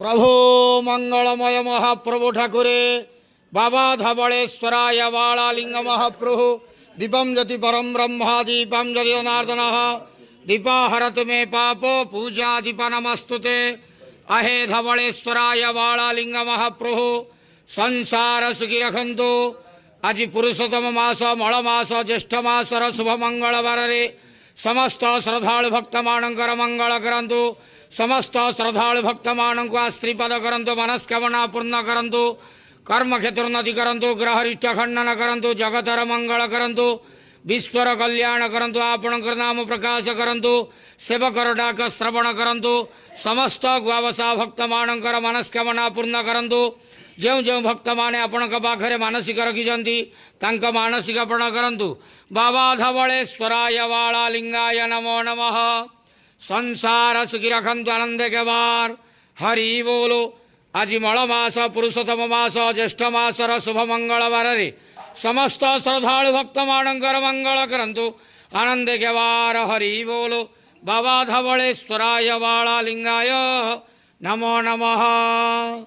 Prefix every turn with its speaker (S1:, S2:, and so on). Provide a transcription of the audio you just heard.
S1: प्रभु मंगलमय महाप्रभु ठाकुरे बाबा धवलेश्वराय वालालिंग महाप्रभु दीपम ज्योति परम ब्रह्मा दीपम ज्योति जनार्दन दीपा हरत में पाप पूजा दीप नमस्तुते अहे धवलेश्वराय वालालिंग महाप्रभु संसार सुखी रखंतु आज पुरुषोत्तम मास मल मास ज्येष्ठ मासर शुभ मंगलवार समस्त श्रद्धालु भक्त मानकर मंगल करंतु समस्त श्रद्धालु भक्त मानक आश्रीपद करंतु मनस्कामना पूर्ण करंतु कर्म क्षेत्रोन्नति करंतु ग्रहरिष्ट खंडन करंतु जगतर मंगल करंतु विश्वर कल्याण करंतु आपणकर नाम प्रकाश करंतु सेवकर डाक श्रवण करंतु समस्त गुआवसा भक्त मानकर मनस्कामना पूर्ण करंतु जो जो भक्त माने आपणक पाखरे मानसिक रखिजंती तांक मानसिक पूर्ण करंतु बाबा धवलेश्वराय वालालिंगाय नमो नमः संसार सुखी रखंतु आनंद के बार हरि बोलो आज मल मास पुरुषोत्तम मास ज्येष्ठ मासर शुभ मंगलवार समस्त श्रद्धालु भक्त मानकर मंगल करंतु आनंद के बार हरि बोलो बाबा धवलेश्वराय वालालिंगाय नमो नमः।